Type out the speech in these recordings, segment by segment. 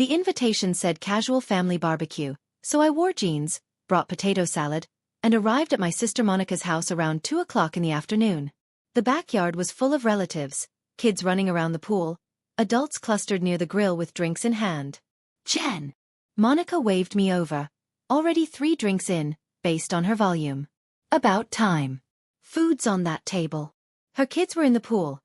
The invitation said casual family barbecue, so I wore jeans, brought potato salad, and arrived at my sister Monica's house around 2 o'clock in the afternoon. The backyard was full of relatives, kids running around the pool, adults clustered near the grill with drinks in hand. "Jen!" Monica waved me over. Already 3 drinks in, based on her volume. "About time. Food's on that table." Her kids were in the pool.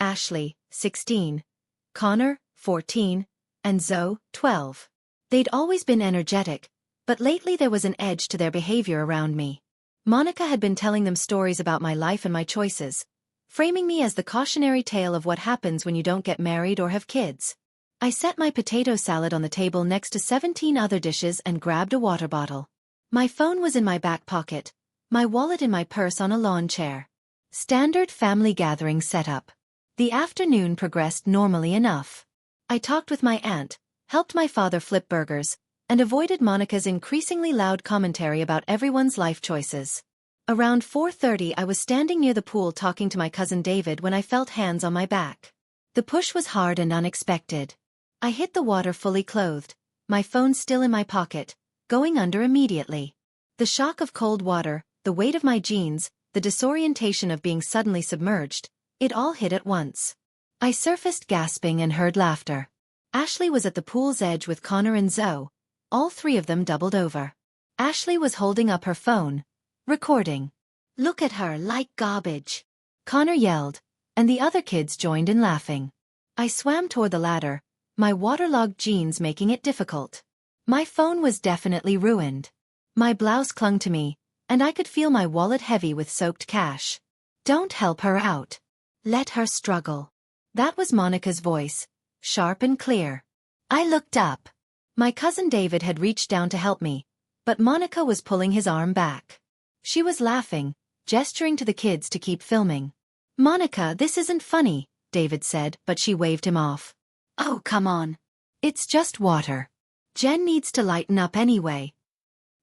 Ashley, 16, Connor, 14, and Zoe, 12. They'd always been energetic, but lately there was an edge to their behavior around me. Monica had been telling them stories about my life and my choices, framing me as the cautionary tale of what happens when you don't get married or have kids. I set my potato salad on the table next to 17 other dishes and grabbed a water bottle. My phone was in my back pocket, my wallet in my purse on a lawn chair. Standard family gathering setup. The afternoon progressed normally enough. I talked with my aunt, helped my father flip burgers, and avoided Monica's increasingly loud commentary about everyone's life choices. Around 4:30 I was standing near the pool talking to my cousin David when I felt hands on my back. The push was hard and unexpected. I hit the water fully clothed, my phone still in my pocket, going under immediately. The shock of cold water, the weight of my jeans, the disorientation of being suddenly submerged, it all hit at once. I surfaced gasping and heard laughter. Ashley was at the pool's edge with Connor and Zoe, all 3 of them doubled over. Ashley was holding up her phone, recording. "Look at her, like garbage," Connor yelled, and the other kids joined in laughing. I swam toward the ladder, my waterlogged jeans making it difficult. My phone was definitely ruined. My blouse clung to me, and I could feel my wallet heavy with soaked cash. "Don't help her out. Let her struggle." That was Monica's voice, sharp and clear. I looked up. My cousin David had reached down to help me, but Monica was pulling his arm back. She was laughing, gesturing to the kids to keep filming. "Monica, this isn't funny," David said, but she waved him off. "Oh, come on. It's just water. Jen needs to lighten up anyway."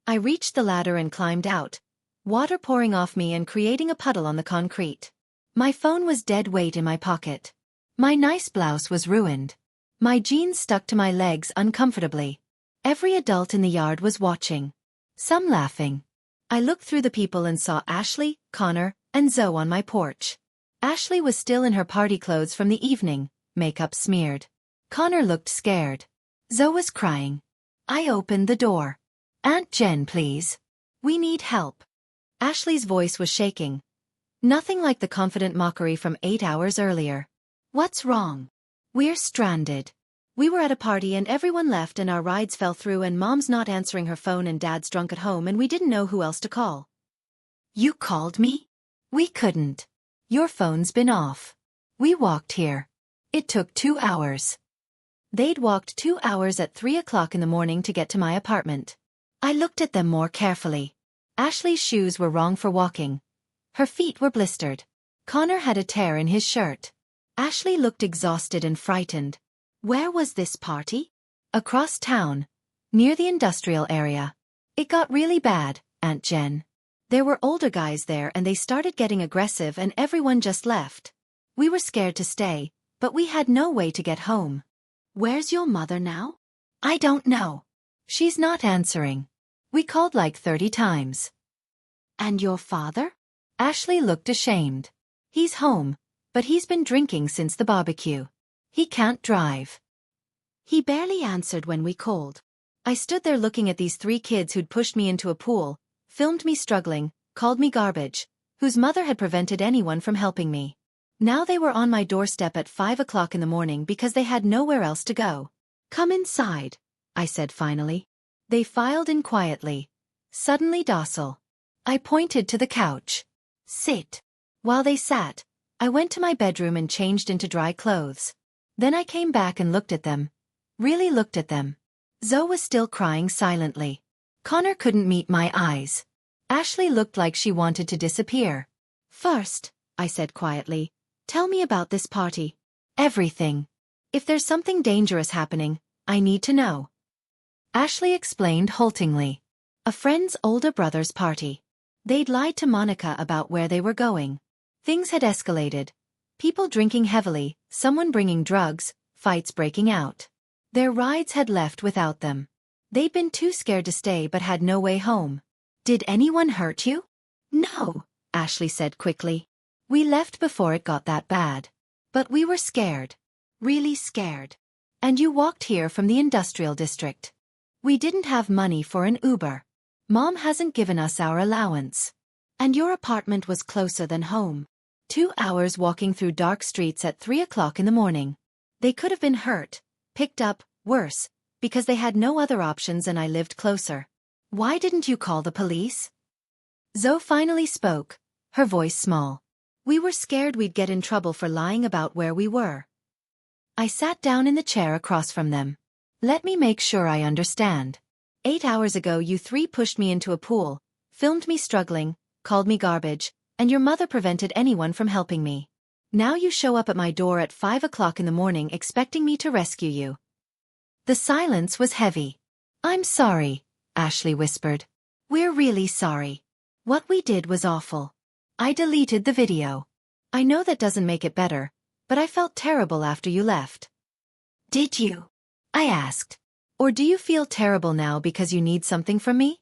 I reached the ladder and climbed out, water pouring off me and creating a puddle on the concrete. My phone was dead weight in my pocket. My nice blouse was ruined. My jeans stuck to my legs uncomfortably. Every adult in the yard was watching. Some laughing. I looked through the people and saw Ashley, Connor, and Zoe on my porch. Ashley was still in her party clothes from the evening, makeup smeared. Connor looked scared. Zoe was crying. I opened the door. "Aunt Jen, please. We need help." Ashley's voice was shaking. Nothing like the confident mockery from 8 hours earlier. "What's wrong?" "We're stranded. We were at a party and everyone left and our rides fell through and Mom's not answering her phone and Dad's drunk at home and we didn't know who else to call." "You called me?" "We couldn't. Your phone's been off. We walked here. It took 2 hours." They'd walked 2 hours at 3 o'clock in the morning to get to my apartment. I looked at them more carefully. Ashley's shoes were wrong for walking. Her feet were blistered. Connor had a tear in his shirt. Ashley looked exhausted and frightened. "Where was this party?" "Across town. Near the industrial area. It got really bad, Aunt Jen. There were older guys there and they started getting aggressive and everyone just left. We were scared to stay, but we had no way to get home." "Where's your mother now?" "I don't know. She's not answering. We called like 30 times." "And your father?" Ashley looked ashamed. "He's home, but he's been drinking since the barbecue. He can't drive." "He barely answered when we called." I stood there looking at these 3 kids who'd pushed me into a pool, filmed me struggling, called me garbage, whose mother had prevented anyone from helping me. Now they were on my doorstep at 5 o'clock in the morning because they had nowhere else to go. "Come inside," I said finally. They filed in quietly, suddenly docile. I pointed to the couch. "Sit." While they sat, I went to my bedroom and changed into dry clothes. Then I came back and looked at them. Really looked at them. Zoe was still crying silently. Connor couldn't meet my eyes. Ashley looked like she wanted to disappear. "First," I said quietly, "tell me about this party. Everything. If there's something dangerous happening, I need to know." Ashley explained haltingly. "A friend's older brother's party. They'd lied to Monica about where they were going. Things had escalated. People drinking heavily, someone bringing drugs, fights breaking out. Their rides had left without them. They'd been too scared to stay but had no way home. Did anyone hurt you? No, Ashley said quickly. We left before it got that bad. But we were scared. Really scared. And you walked here from the industrial district. We didn't have money for an Uber. Mom hasn't given us our allowance. And your apartment was closer than home. 2 hours walking through dark streets at 3 o'clock in the morning. They could have been hurt, picked up, worse, because they had no other options and I lived closer. Why didn't you call the police? Zoe finally spoke, her voice small. We were scared we'd get in trouble for lying about where we were. I sat down in the chair across from them. Let me make sure I understand. 8 hours ago you three pushed me into a pool, filmed me struggling, called me garbage, and your mother prevented anyone from helping me. Now you show up at my door at 5 o'clock in the morning expecting me to rescue you. The silence was heavy. I'm sorry, Ashley whispered. We're really sorry. What we did was awful. I deleted the video. I know that doesn't make it better, but I felt terrible after you left. Did you? I asked. Or do you feel terrible now because you need something from me?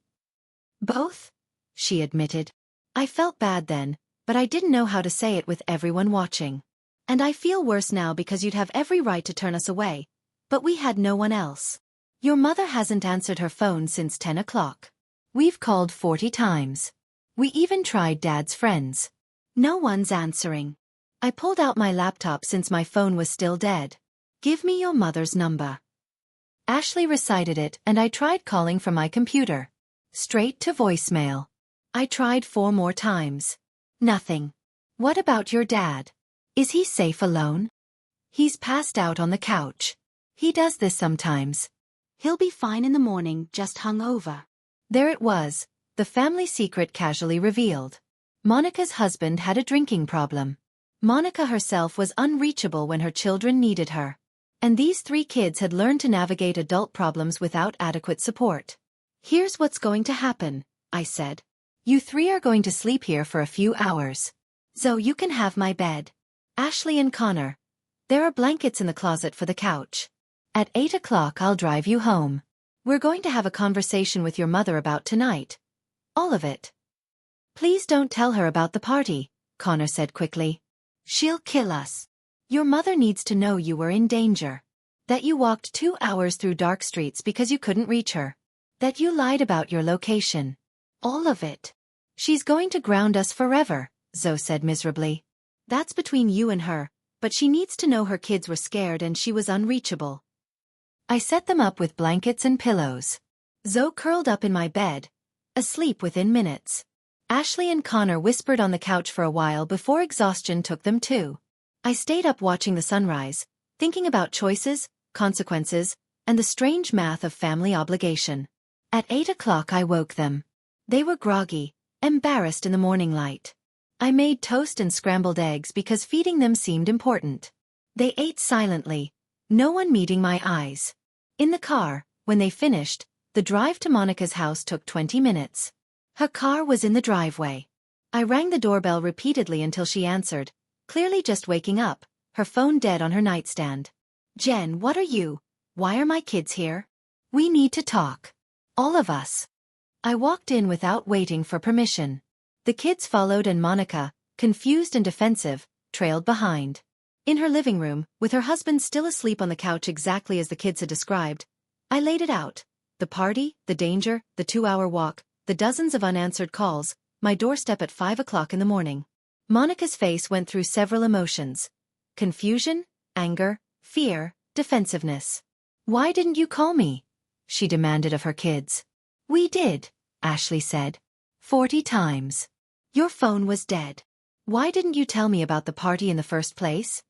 Both, she admitted. I felt bad then, but I didn't know how to say it with everyone watching. And I feel worse now because you'd have every right to turn us away, but we had no one else. Your mother hasn't answered her phone since 10 o'clock. We've called 40 times. We even tried Dad's friends. No one's answering. I pulled out my laptop since my phone was still dead. Give me your mother's number. Ashley recited it and I tried calling from my computer. Straight to voicemail. I tried 4 more times. Nothing. What about your dad? Is he safe alone? He's passed out on the couch. He does this sometimes. He'll be fine in the morning, just hungover. There it was, the family secret casually revealed. Monica's husband had a drinking problem. Monica herself was unreachable when her children needed her. And these 3 kids had learned to navigate adult problems without adequate support. Here's what's going to happen, I said. You 3 are going to sleep here for a few hours. Zoe, you can have my bed. Ashley and Connor. There are blankets in the closet for the couch. At 8 o'clock I'll drive you home. We're going to have a conversation with your mother about tonight. All of it. Please don't tell her about the party, Connor said quickly. She'll kill us. Your mother needs to know you were in danger. That you walked 2 hours through dark streets because you couldn't reach her. That you lied about your location. All of it. She's going to ground us forever, Zoe said miserably. That's between you and her, but she needs to know her kids were scared and she was unreachable. I set them up with blankets and pillows. Zoe curled up in my bed, asleep within minutes. Ashley and Connor whispered on the couch for a while before exhaustion took them too. I stayed up watching the sunrise, thinking about choices, consequences, and the strange math of family obligation. At 8 o'clock I woke them. They were groggy, embarrassed in the morning light. I made toast and scrambled eggs because feeding them seemed important. They ate silently, no one meeting my eyes. In the car, when they finished, the drive to Monica's house took 20 minutes. Her car was in the driveway. I rang the doorbell repeatedly until she answered, clearly just waking up, her phone dead on her nightstand. Jen, what are you? Why are my kids here? We need to talk. All of us. I walked in without waiting for permission. The kids followed and Monica, confused and defensive, trailed behind. In her living room, with her husband still asleep on the couch exactly as the kids had described, I laid it out. The party, the danger, the 2-hour walk, the dozens of unanswered calls, my doorstep at 5 o'clock in the morning. Monica's face went through several emotions. Confusion, anger, fear, defensiveness. Why didn't you call me? She demanded of her kids. We did, Ashley said. 40 times. Your phone was dead. Why didn't you tell me about the party in the first place?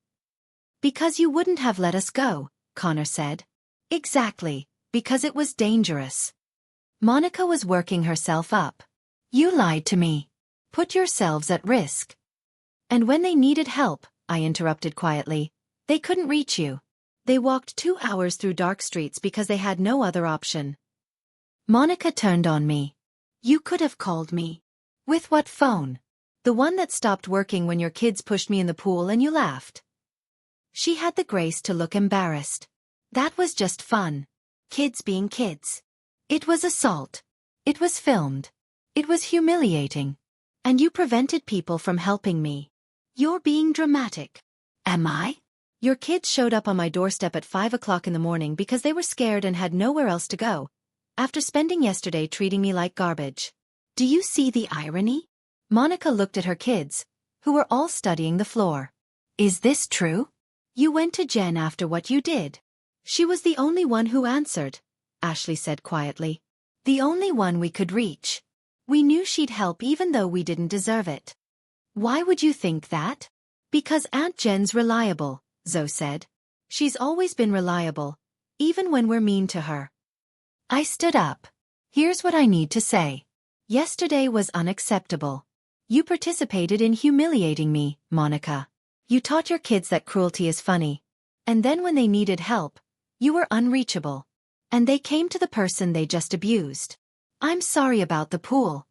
Because you wouldn't have let us go, Connor said. Exactly, because it was dangerous. Monica was working herself up. You lied to me. Put yourselves at risk. And when they needed help, I interrupted quietly, they couldn't reach you. They walked 2 hours through dark streets because they had no other option. Monica turned on me. You could have called me. With what phone? The one that stopped working when your kids pushed me in the pool and you laughed. She had the grace to look embarrassed. That was just fun. Kids being kids. It was assault. It was filmed. It was humiliating. And you prevented people from helping me. You're being dramatic. Am I? Your kids showed up on my doorstep at 5 o'clock in the morning because they were scared and had nowhere else to go, after spending yesterday treating me like garbage. Do you see the irony? Monica looked at her kids, who were all studying the floor. Is this true? You went to Jen after what you did. She was the only one who answered, Ashley said quietly. The only one we could reach. We knew she'd help even though we didn't deserve it. Why would you think that? Because Aunt Jen's reliable, Zoe said. She's always been reliable, even when we're mean to her. I stood up. Here's what I need to say. Yesterday was unacceptable. You participated in humiliating me, Monica. You taught your kids that cruelty is funny. And then when they needed help, you were unreachable. And they came to the person they just abused. I'm sorry about the pool.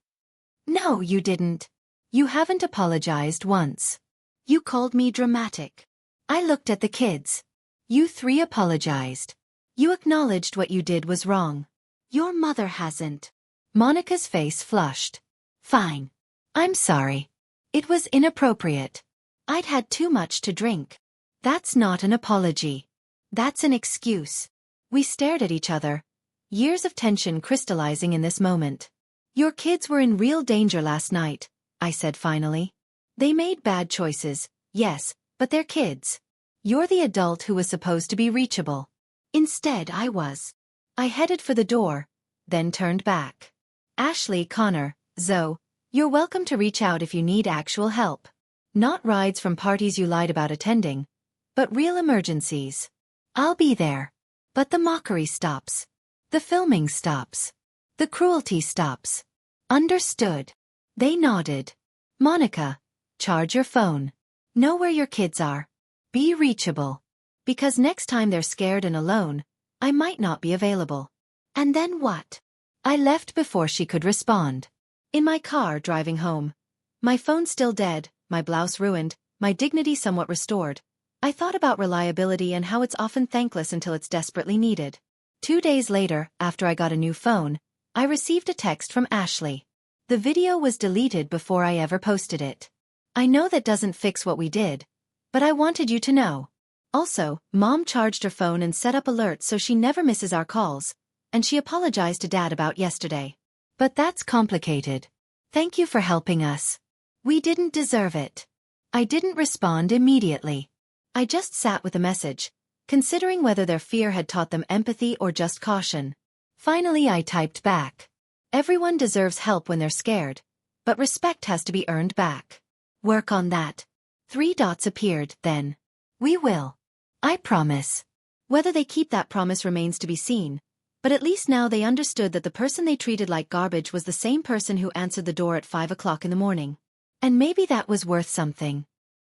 No, you didn't. You haven't apologized once. You called me dramatic. I looked at the kids. You three apologized. You acknowledged what you did was wrong. Your mother hasn't. Monica's face flushed. Fine. I'm sorry. It was inappropriate. I'd had too much to drink. That's not an apology. That's an excuse. We stared at each other, years of tension crystallizing in this moment. Your kids were in real danger last night, I said finally. They made bad choices, yes, but they're kids. You're the adult who was supposed to be reachable. Instead, I was. I headed for the door, then turned back. Ashley, Connor, Zoe, you're welcome to reach out if you need actual help. Not rides from parties you lied about attending, but real emergencies. I'll be there. But the mockery stops. The filming stops. The cruelty stops. Understood. They nodded. Monica, charge your phone. Know where your kids are. Be reachable. Because next time they're scared and alone, I might not be available. And then what? I left before she could respond. In my car driving home. My phone still dead, my blouse ruined, my dignity somewhat restored. I thought about reliability and how it's often thankless until it's desperately needed. 2 days later, after I got a new phone, I received a text from Ashley. The video was deleted before I ever posted it. I know that doesn't fix what we did, but I wanted you to know. Also, Mom charged her phone and set up alerts so she never misses our calls, and she apologized to Dad about yesterday. But that's complicated. Thank you for helping us. We didn't deserve it. I didn't respond immediately. I just sat with the message, considering whether their fear had taught them empathy or just caution. Finally I typed back. Everyone deserves help when they're scared, but respect has to be earned back. Work on that. 3 dots appeared, then. We will. I promise. Whether they keep that promise remains to be seen, but at least now they understood that the person they treated like garbage was the same person who answered the door at 5 o'clock in the morning. And maybe that was worth something.